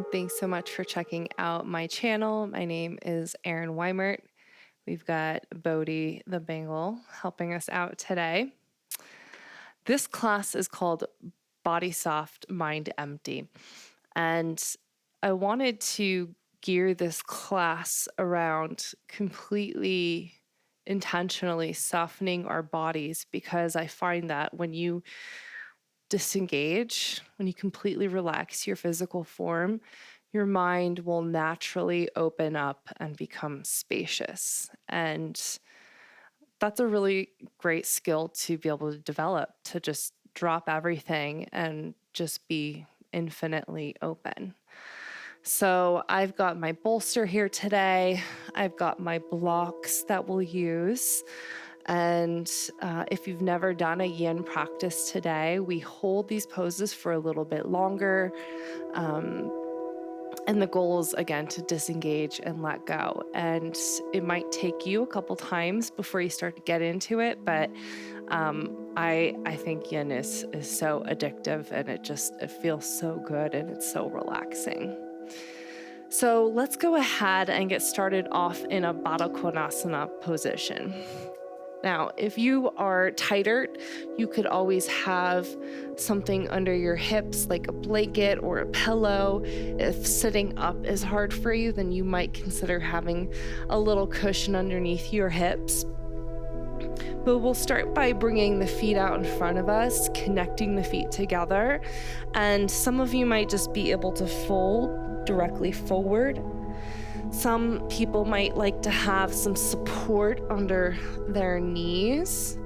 Thanks so much for checking out my channel. My name is Erin Wimert. We've got Bodhi the Bengal helping us out today. This class is called Body Soft, Mind Empty. And I wanted to gear this class around completely intentionally softening our bodies, because I find that when you disengage, when you completely relax your physical form, your mind will naturally open up and become spacious. And that's a really great skill to be able to develop, to just drop everything and just be infinitely open. So I've got my bolster here today. I've got my blocks that we'll use. And if you've never done a yin practice today, we hold these poses for a little bit longer. And the goal is, again, to disengage and let go. And it might take you a couple times before you start to get into it, but I think yin is so addictive, and it feels so good, and it's so relaxing. So let's go ahead and get started off in a Baddha Konasana position. Now, if you are tighter, you could always have something under your hips, like a blanket or a pillow. If sitting up is hard for you, then you might consider having a little cushion underneath your hips. But we'll start by bringing the feet out in front of us, connecting the feet together. And some of you might just be able to fold directly forward. Some people might like to have some support under their knees.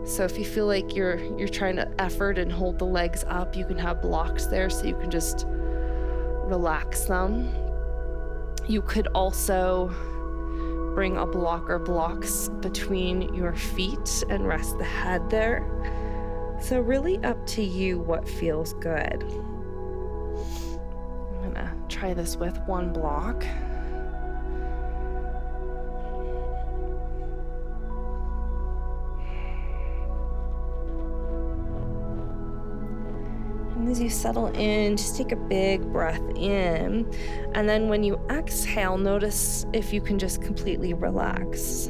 So if you feel like you're trying to effort and hold the legs up, you can have blocks there so you can just relax them. You could also bring a block or blocks between your feet and rest the head there. So really up to you what feels good. I'm gonna try this with one block. And as you settle in, just take a big breath in. And then when you exhale, notice if you can just completely relax,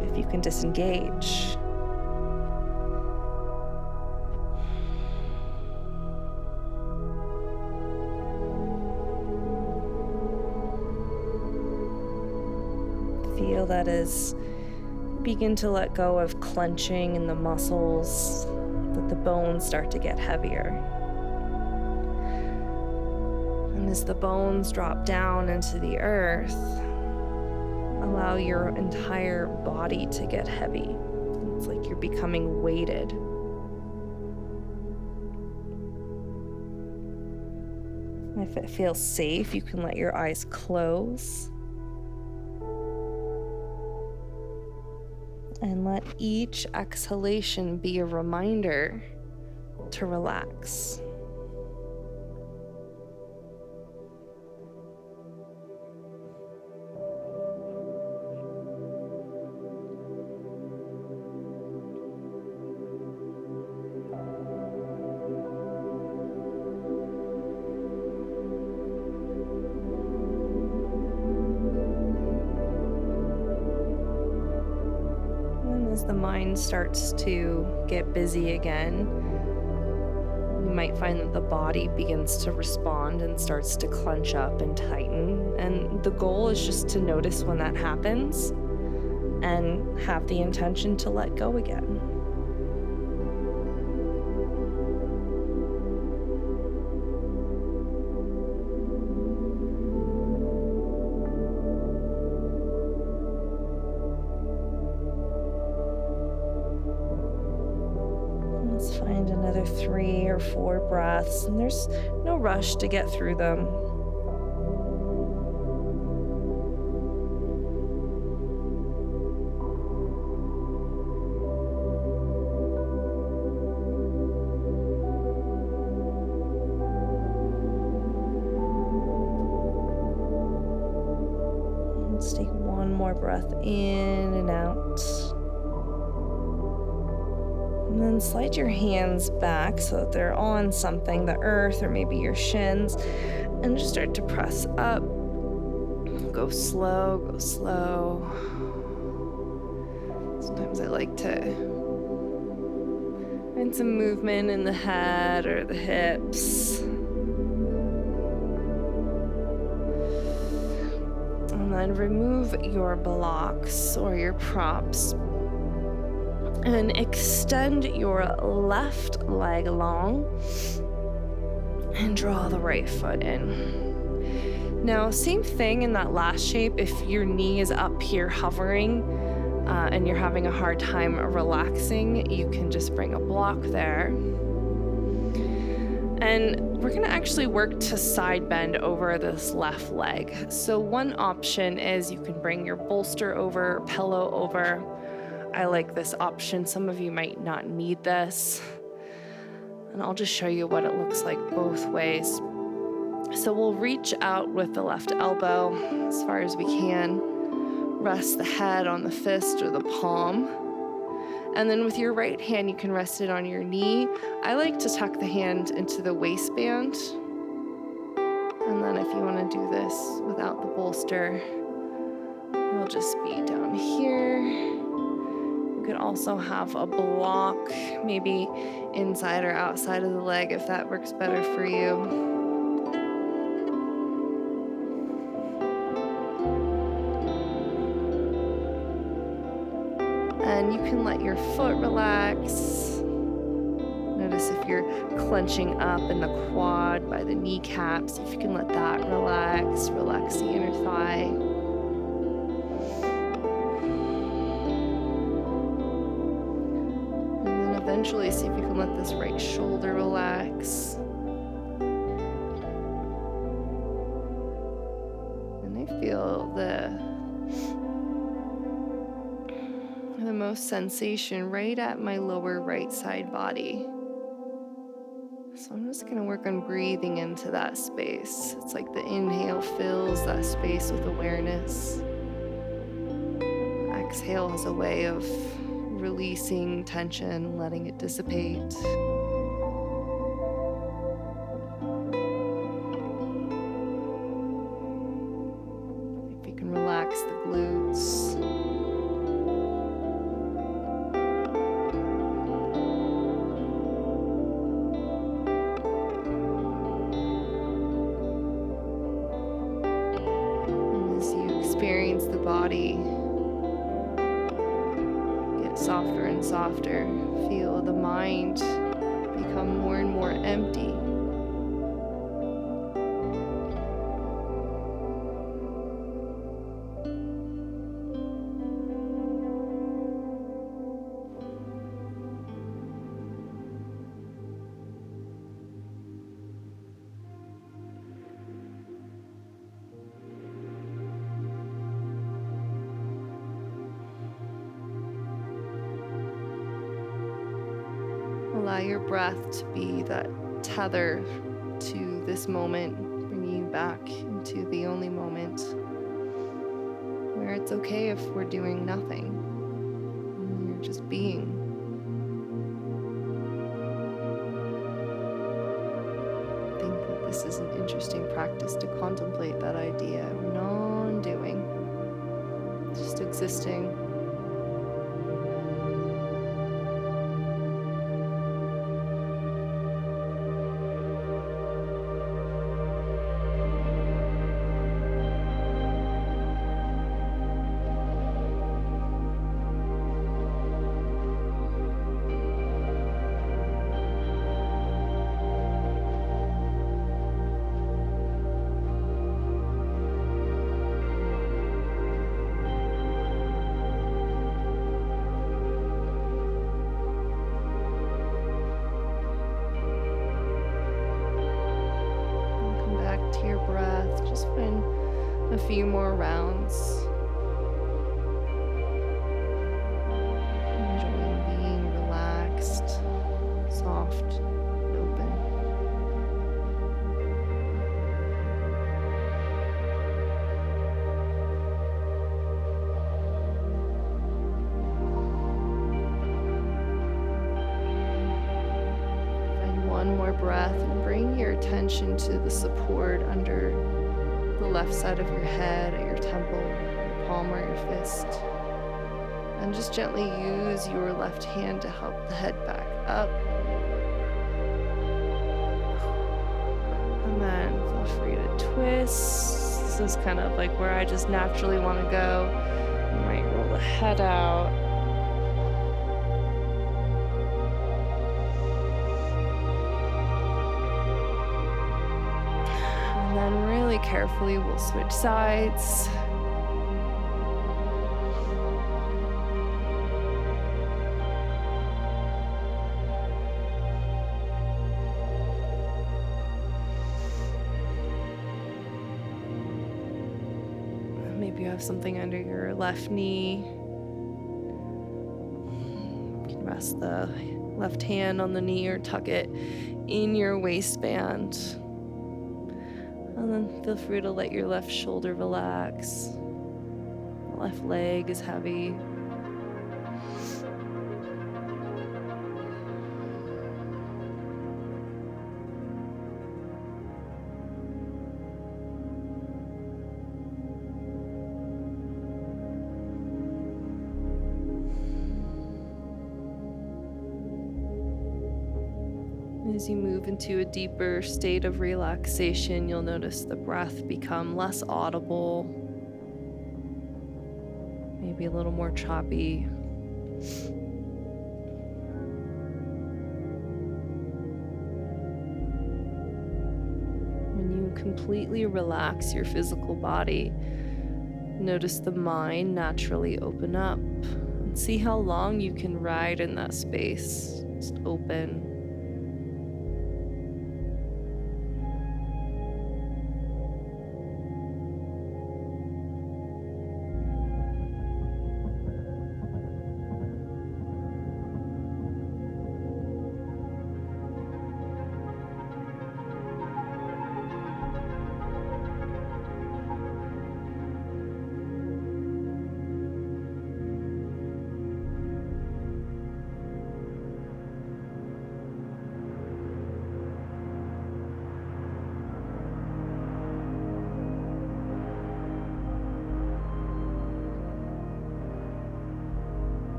if you can disengage. Feel that as you begin to let go of clenching in the muscles, that the bones start to get heavier. And as the bones drop down into the earth, allow your entire body to get heavy. It's like you're becoming weighted. If it feels safe, you can let your eyes close. And let each exhalation be a reminder to relax. As the mind starts to get busy again, you might find that the body begins to respond and starts to clench up and tighten. And the goal is just to notice when that happens and have the intention to let go again. Let's find another 3 or 4 breaths, and there's no rush to get through them. Let's take one more breath in and out. And then slide your hands back so that they're on something, the earth or maybe your shins, and just start to press up. Go slow, go slow. Sometimes I like to find some movement in the head or the hips. And then remove your blocks or your props and extend your left leg long and draw the right foot in. Now, same thing in that last shape. If your knee is up here hovering and you're having a hard time relaxing, you can just bring a block there. And we're gonna actually work to side bend over this left leg. So one option is you can bring your bolster over, pillow over. I like this option. Some of you might not need this. And I'll just show you what it looks like both ways. So we'll reach out with the left elbow as far as we can. Rest the head on the fist or the palm. And then with your right hand, you can rest it on your knee. I like to tuck the hand into the waistband. And then if you want to do this without the bolster, it'll just be down here. You could also have a block, maybe inside or outside of the leg if that works better for you. And you can let your foot relax. Notice if you're clenching up in the quad by the kneecaps, if you can let that relax, relax the inner thigh. And then eventually see if you can let this right shoulder relax. And I feel the most sensation right at my lower right side body. So I'm just gonna work on breathing into that space. It's like the inhale fills that space with awareness. Exhale has a way of releasing tension, letting it dissipate. If you can relax the glutes. The body get softer and softer. Feel the mind become more and more empty. Allow your breath to be that tether to this moment, bringing you back into the only moment where it's okay if we're doing nothing. You're just being. I think that this is an interesting practice to contemplate that idea of non-doing, just existing. A few more rounds. Enjoying being relaxed, soft, and open. breath and bring your attention to the support under the left side of your head, at your temple, your palm or your fist. And just gently use your left hand to help the head back up. And then feel free to twist. This is kind of like where I just naturally want to go. You might roll the head out. And then really carefully we'll switch sides. Maybe you have something under your left knee. You can rest the left hand on the knee or tuck it in your waistband. And then feel free to let your left shoulder relax. The left leg is heavy. As you move into a deeper state of relaxation, you'll notice the breath become less audible, maybe a little more choppy. When you completely relax your physical body, notice the mind naturally open up and see how long you can ride in that space, just open.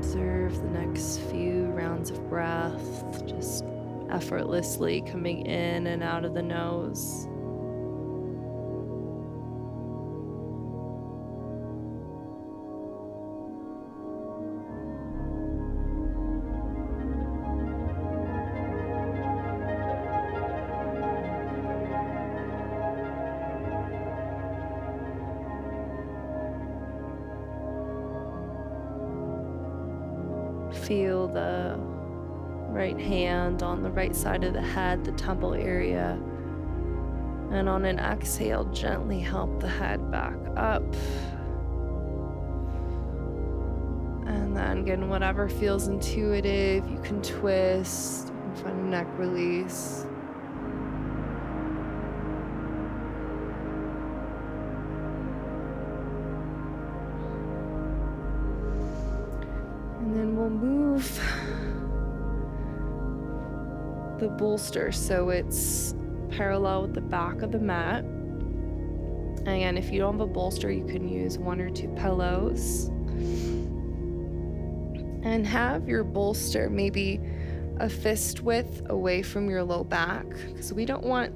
Observe the next few rounds of breath, just effortlessly coming in and out of the nose. Feel the right hand on the right side of the head, the temple area. And on an exhale, gently help the head back up. And then again, whatever feels intuitive, you can twist, you can find a neck release. And then we'll move the bolster so it's parallel with the back of the mat. Again, if you don't have a bolster, you can use 1 or 2 pillows. And have your bolster maybe a fist width away from your low back, because we don't want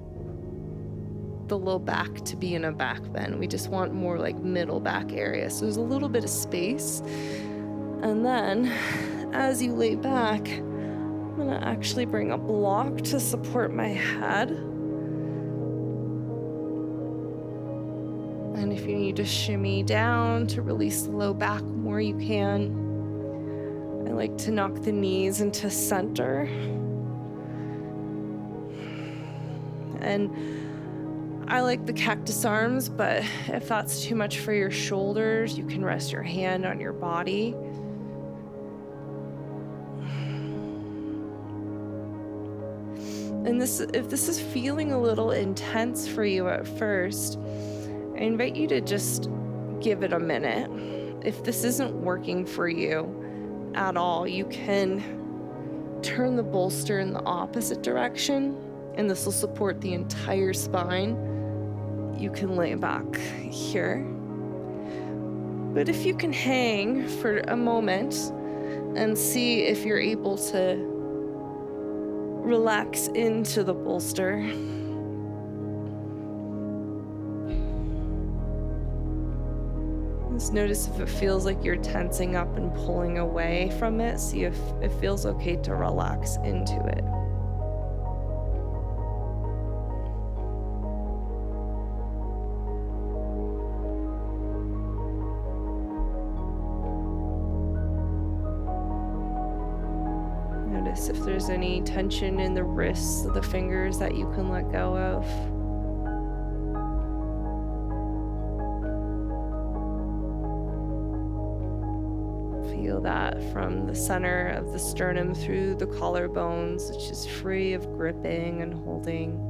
the low back to be in a back bend. We just want more like middle back area. So there's a little bit of space. And then as you lay back, I'm gonna actually bring a block to support my head. And if you need to shimmy down to release the low back more, you can. I like to knock the knees into center. And I like the cactus arms, but if that's too much for your shoulders, you can rest your hand on your body. And if this is feeling a little intense for you at first, I invite you to just give it a minute. If this isn't working for you at all, you can turn the bolster in the opposite direction, and this will support the entire spine. You can lay back here. But if you can hang for a moment and see if you're able to relax into the bolster. Just notice if it feels like you're tensing up and pulling away from it. See if it feels okay to relax into it. Notice if there's any tension in the wrists of the fingers that you can let go of. Feel that from the center of the sternum through the collarbones, which is free of gripping and holding.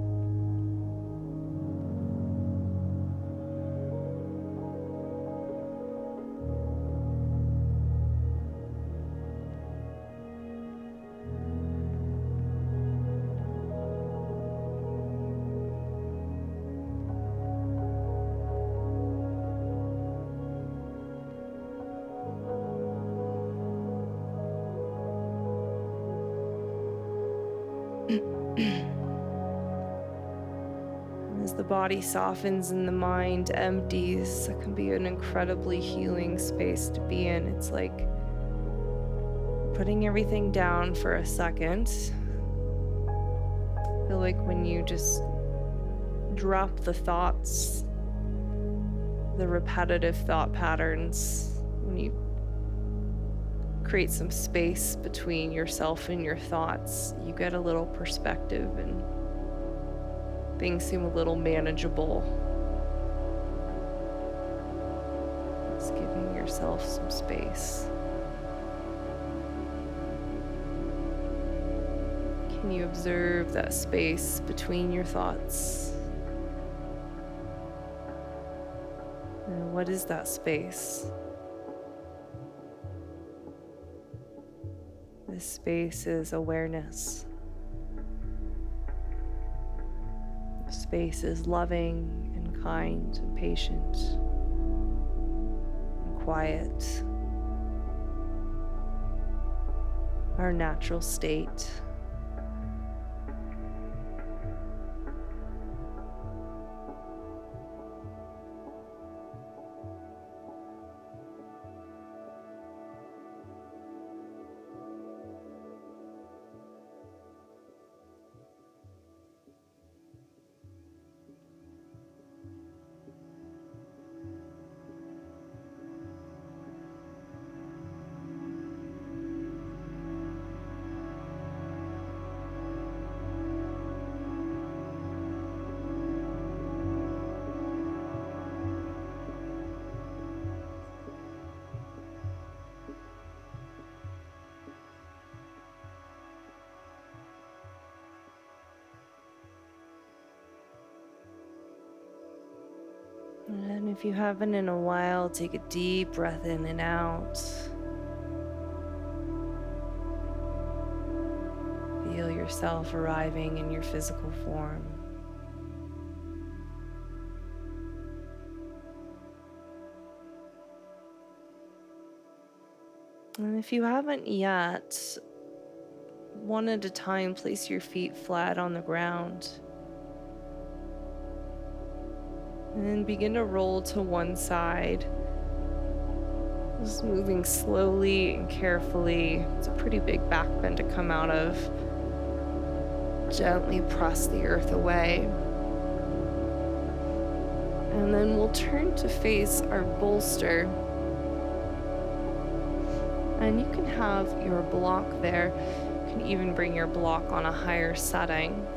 As the body softens and the mind empties, it can be an incredibly healing space to be in. It's like putting everything down for a second. I feel like when you just drop the thoughts, the repetitive thought patterns, when you create some space between yourself and your thoughts, you get a little perspective and things seem a little manageable. Just giving yourself some space. Can you observe that space between your thoughts? And what is that space? This space is awareness. This space is loving and kind and patient and quiet. Our natural state. And if you haven't in a while, take a deep breath in and out. Feel yourself arriving in your physical form. And if you haven't yet, one at a time, place your feet flat on the ground. And then begin to roll to one side. Just moving slowly and carefully. It's a pretty big back bend to come out of. Gently press the earth away. And then we'll turn to face our bolster. And you can have your block there. You can even bring your block on a higher setting.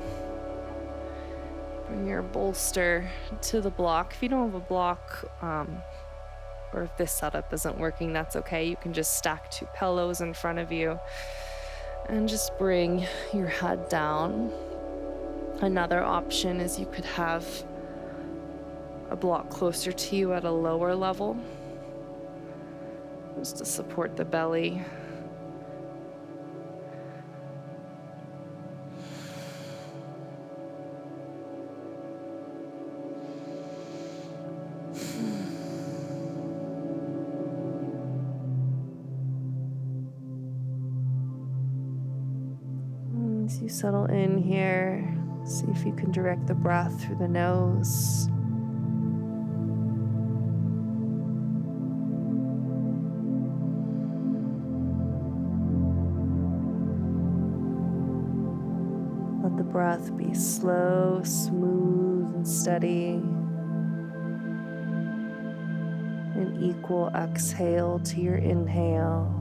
Bring your bolster to the block. If you don't have a block, or if this setup isn't working, that's okay. You can just stack 2 pillows in front of you and just bring your head down. Another option is you could have a block closer to you at a lower level, just to support the belly. As you settle in here, see if you can direct the breath through the nose. Let the breath be slow, smooth, and steady. An equal exhale to your inhale.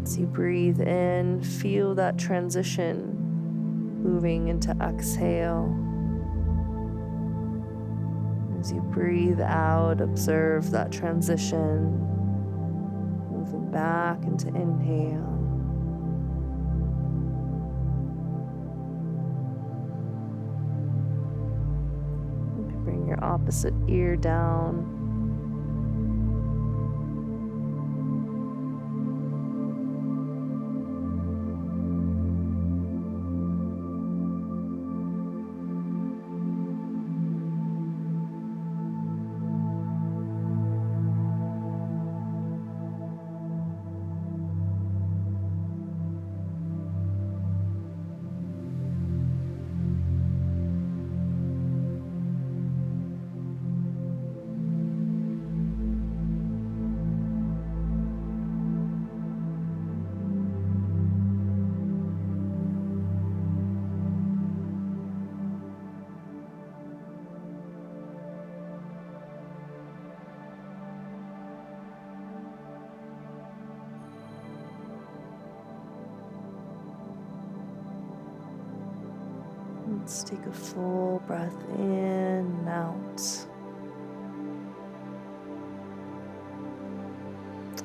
As you breathe in, feel that transition moving into exhale. As you breathe out, observe that transition moving back into inhale. You can bring your opposite ear down. Let's take a full breath in and out.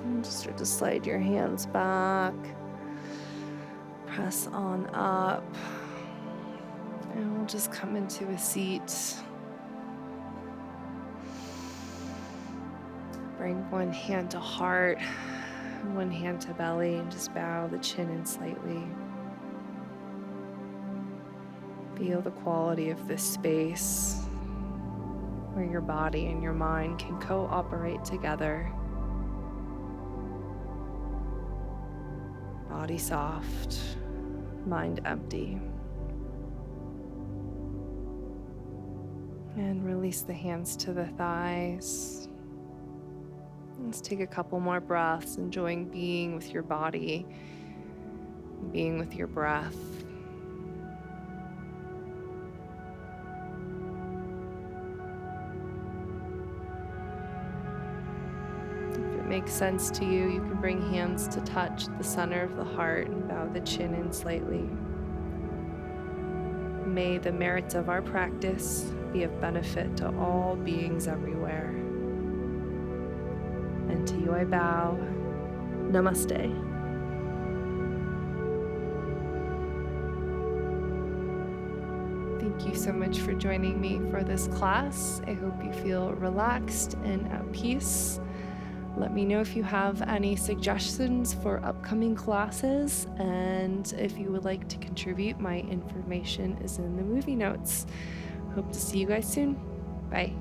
And just start to slide your hands back. Press on up. And we'll just come into a seat. Bring one hand to heart, one hand to belly, and just bow the chin in slightly. Feel the quality of this space where your body and your mind can cooperate together. Body soft, mind empty. And release the hands to the thighs. Let's take a couple more breaths, enjoying being with your body, being with your breath. Makes sense to you, you can bring hands to touch the center of the heart and bow the chin in slightly. May the merits of our practice be of benefit to all beings everywhere. And to you I bow. Namaste. Thank you so much for joining me for this class. I hope you feel relaxed and at peace. Let me know if you have any suggestions for upcoming classes, and if you would like to contribute, my information is in the movie notes. Hope to see you guys soon. Bye.